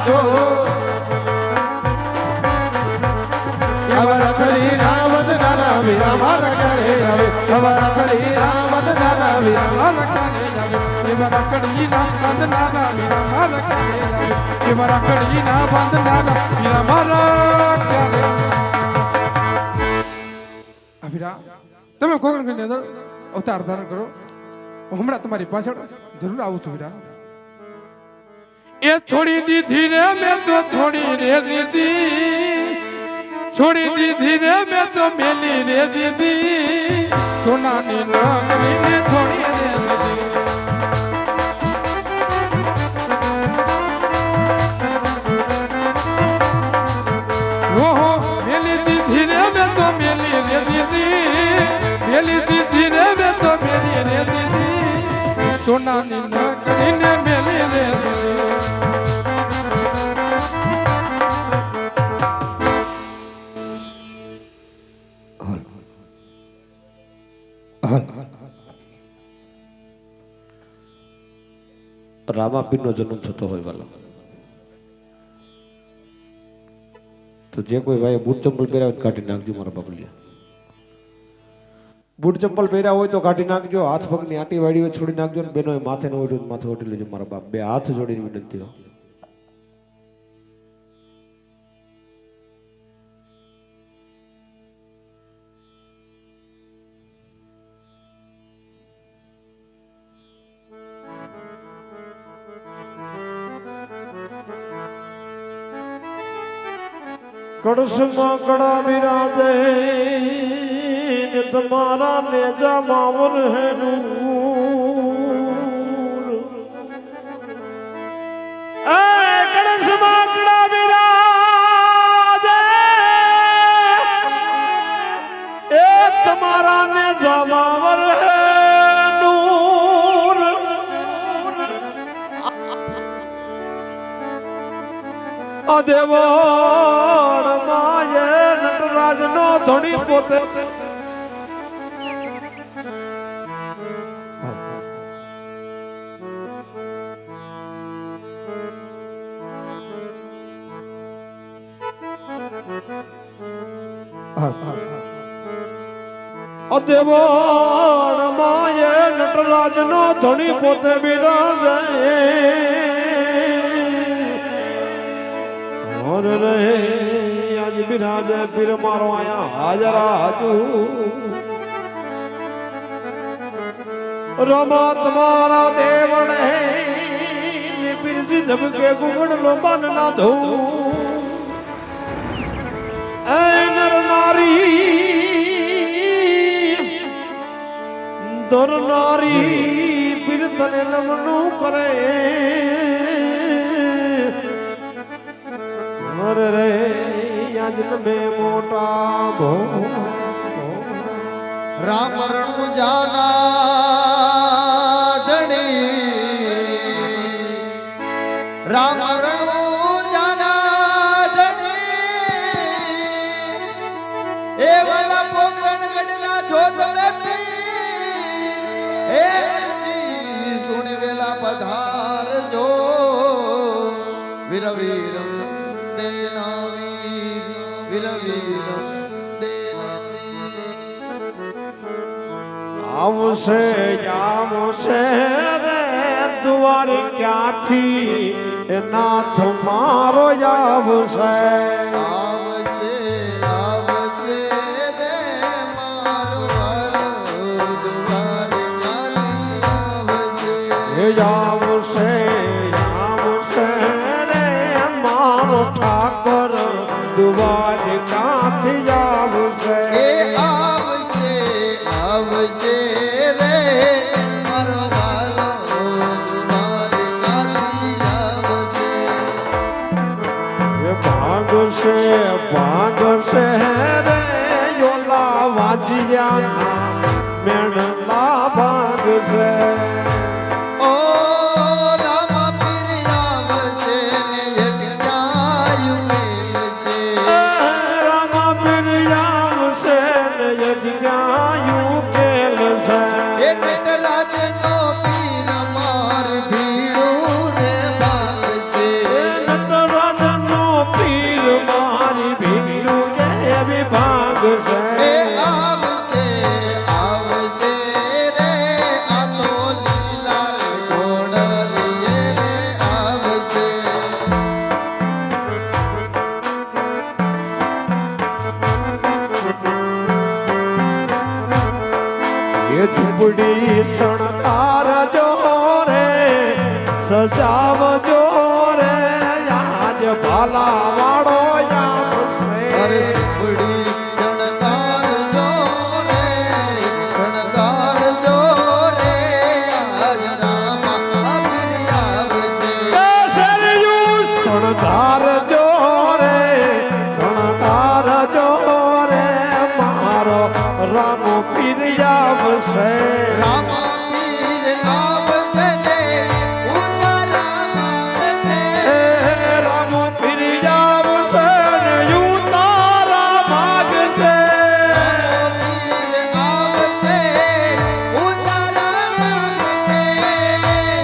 આવજો અમારા ખડી રાવત નાના વીર અમારા ઘરે આવે અમારા ખડી રાવત નાના વીર અમારા ઘરે આવે અમારા ખડી ના બંધ નાના વીર અમારા ઘરે આવે અમારા ખડી ના બંધ નાના વીર અમારા ઘરે અભિરા તમે કોકણની અંદર અવતાર ધારણ કરો હમણાં તમારી પાછળ જરૂર આવું છું વીરા એ છોડી દીધી રે મેં તો છોડી રે દીધી છોડી દીધી રે મેં તો મેલી રે દીધી સોનાની નગરી ને છોડી રે દીધી ઓહો મેલી દીધી રે મેં તો મેલી રે દીધી મેલી દીધી રે મેં તો મેલી રે દીધી સોનાની નગરી ને મેલી રે દીધી રામાપીર નો જન્મ થતો હોય વાલો તો જે કોઈ ભાઈ બૂટ ચંપલ પહેર્યા હોય કાઢી નાખજો મારા બાબલિયા બૂટ ચંપલ પહેર્યા હોય તો કાઢી નાખજો હાથ પગની આંટી વાળી હોય છોડી નાખજો ને બેનો માથે ન હોય માથે ઓઢી લેજો મારા બાપ બે હાથ જોડીને વિનંતી હો કડસમાં કડા બિરાજે ને તમારા નેજા માવર હે નૂર એ કડસમાં કડા બિરાજે એ તમારા નેજા માવર હે નૂર આ દેવો નો ધણી પોતે દેવણ માયે નટરાજ નો ધણી પોતે બિરાજે ઓર રહે બિરાજ પીર મારો આયા હાજર હાજુ રમા તમારા દેવણ હે પીરજી ધબકે ગુગણ લો બન ના ધો એ નર નારી દોર નારી પીર તને નમનું કરે અરે રે में मोटा भो राम रणु जाना धनी राम रणु जाना धनी ए वाला पोकरण गडना जो ए सुन वेला पधार जो वीर वीर આવશે આવશે રે દ્વાર ક્યાંથી એ નાથ મારો આવશે આવશે આવશે રે મારો વાલો દ્વાર ક્યાંથી આવશે આવશે રે મારો ઠાકર દ્વાર ક્યાંથી આવશે આવશે આવશે રે મારો વાલો દ્વાર ક્યાંથી આવશે ભાગશે ભાગશે રે યોલા વાંચિયા મેણલા ભાગશે ઓ રામા પીર આવશે ને યજ્ઞાયુ મેલશે રામા પીર આવશે ને યજ્ઞાયુ મેલશે રાજનો પીર માર ભીડું રે ભાગશે નટરા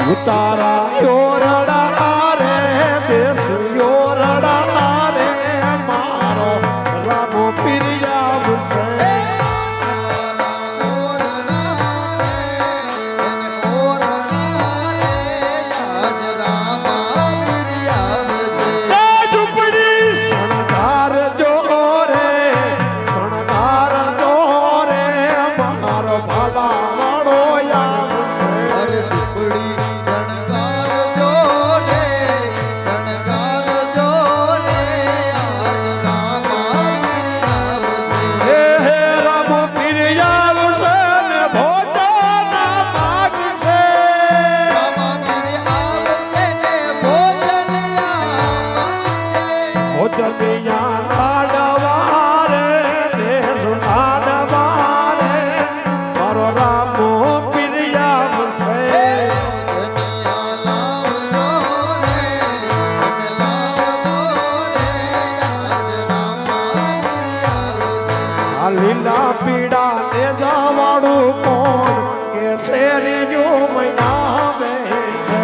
ઉતારા યોરડા રે દેશ યોરડા રે મારો રામો પીરિયા આવશે લીલા પીડા ને જવાડું કોણ કે શેરીઓ મનાવે છે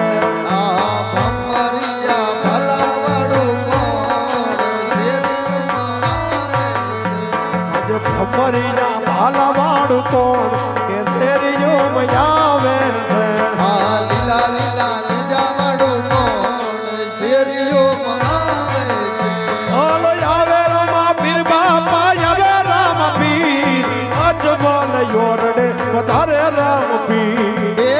ભમરિયા ભાલાવાડું કોણ કે શેરીઓ મનાવે છે લીલા લીલા લીજાવાડું કોણ શેરીઓ મનાવે છે હાલો આવે રામા પીર બાપા આવે અજમલ યોરડે વધારે રામ પીર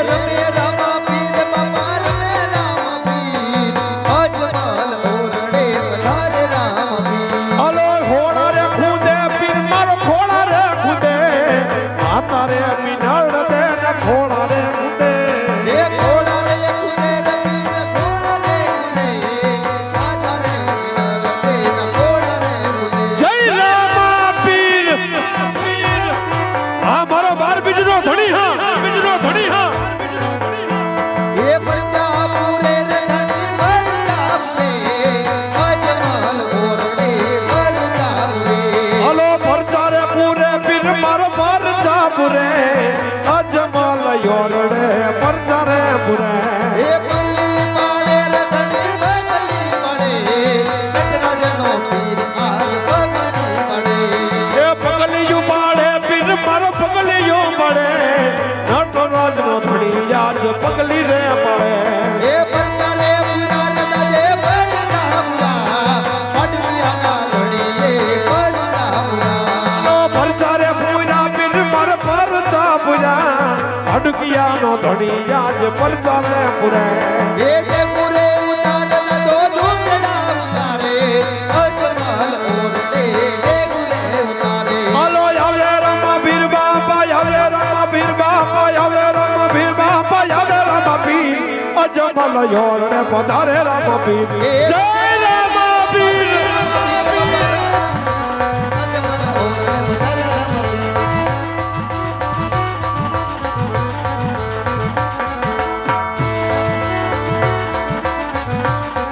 રમે રામા પીર બાપા રમે રામા પીર અજમલ ઓરડે વધારે રામ પીર હલો ખોડા રે ખુદે પીર મારો ખોડા રે ખુદે માતા રે મિનળ દે ને ખોડા રે ખુદે એ ખોડા રે ખુદે રે પીર ખોડા રે ખુદે માતા રે મિનળ દે ને ખોડા રે ખુદે જય રામા પીર આ મારો બાર બીજનો ધણી હા બીજનો ધણી હા એ પરચા પૂરે રે ધણી બલરામ રે અજમલ ઓરડે બલરામ રે હલો પરચારે પૂરે પીર મારો પરચા પૂરે અજમલ યોરડે પરચારે પૂરે એ પલ્લી પાડે રે ધણી પગલી પડે નટરાજનો પીર આજ પગલી પડે એ પગલિયું પાડે પીર મારો પગલિયું પડે નટરાજ નો ધણી યાદ પગલી રે પડે એ પરચારે પૂરા રે દાદે બલરામરા પડલિયાના ધણી એ બલરામરા નો પરચારે પૂરા પીર મારો પરચા પૂરા અડકિયા નો ધણી યાદ પરચારે પૂરે એ ટેકુરે ઉતારે દાદો ધૂંધડા ઉતારે અજમલ ઓરડે ટેકુરે ઉતારે હાલો આવે રામા પીર બાપા આવે રામા પીર બાપા આવે રામા પીર બાપા આવે રામા પીર અજમલ યોરડે પધારે રામા પીર જય રામા પીર અજમલ ઓરડે વધારે રામ પીર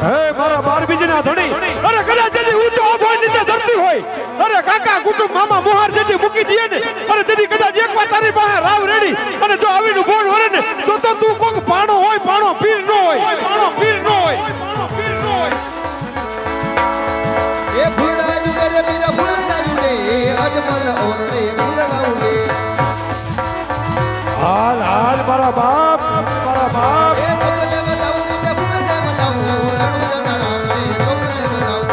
હે મારા બાર બીજના ધણી અરે કદાચ જેથી ઊંચો હાથ હોય નીચે ધરતી હોય અરે કાકા કુટુંબ મામા મોહાર જેથી મૂકી દે ને અરે તેથી કદાચ એકવાર તારી પાસે રાવ રેડી અને જો આવીનું બોલ વરે ને તો તું કોક પાણો હોય પાણો પીર નો હોય પાણો પીર નો હોય પાણો પીર નો હોય એ ફૂલડા જુડે રે મીરા ફૂલડા જુડે અજમલ ઓરડે ફૂલડા ઉડે હાલ હાલ મારા બાપ મારા બાપ એ ફૂલડે બતાવું ને ફૂલડે બતાવું રણુ જના રાણે કમલે બતાવું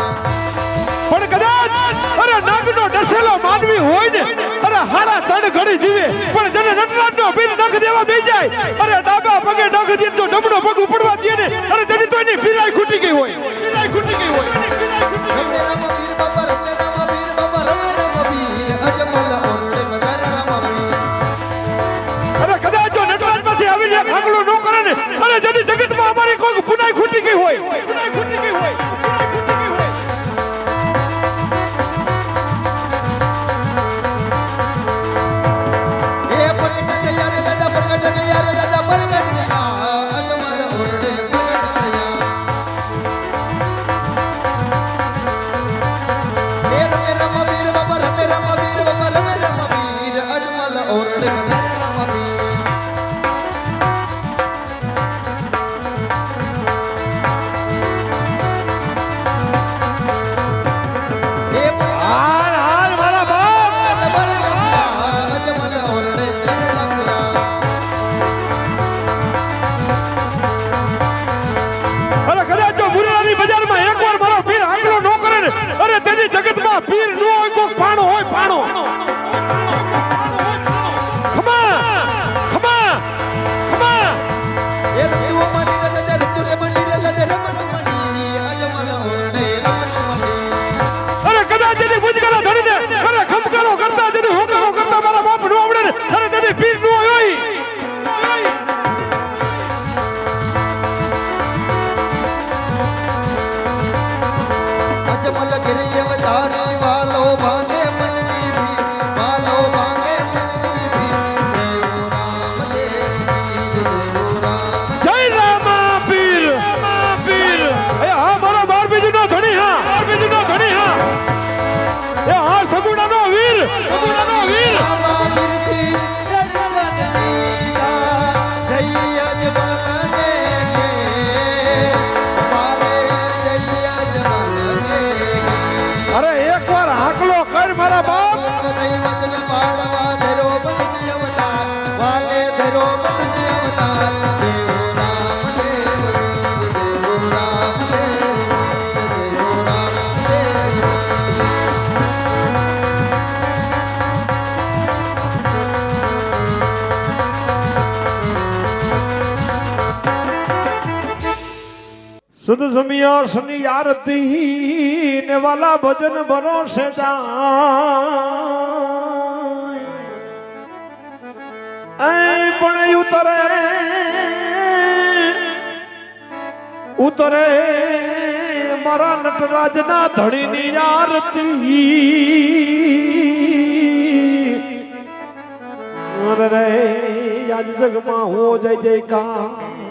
પણ કદાચ અરે નાગનો ડસેલો માનવી હોય ને અરે હારા તણ ઘડી જીવે પણ જેને નટરાજનો પીર નખ દેવા બે જાય અરે ડાબા પગે નખ દે તો જમણો પગ ઉપડવા દે ને અરે તેની તો એની પીરાઈ ખૂટી ગઈ હોય પીરાઈ ખૂટી ગઈ હોય રમે રામા પીર બાપા રમે રામા પીર બાપા રમે રામા પીર અજમલ ઓરડે વધારે રામા પીર અરે કદાચ જો નટરાજ પાસે આવીને ખાગલો ન કરે ને અરે જેની જગતમાં અમારી કોઈ પુનાઈ ખૂટી ગઈ હોય પુનાઈ ખૂટી ગઈ હોય પુનાઈ ખૂટી ગઈ હોય એ પ્રગટ થયા રે દાદા પ્રગટ થયા રે દાદા પ્રગટ થયા અજમલ ઓરડે પ્રગટ થયા એ રમે રામા પીર બાપા રમે રામા પીર બાપા રમે રામા પીર અજમલ ઓરડે વધારે રામા પીર સુધ સમિયા સની આરતી ને વાલા ભજન ભરોસે જાય પણ ઉતરે મારા નટરાજના ધણીની આરતી રે આજ જગમાં હો જય જયકાર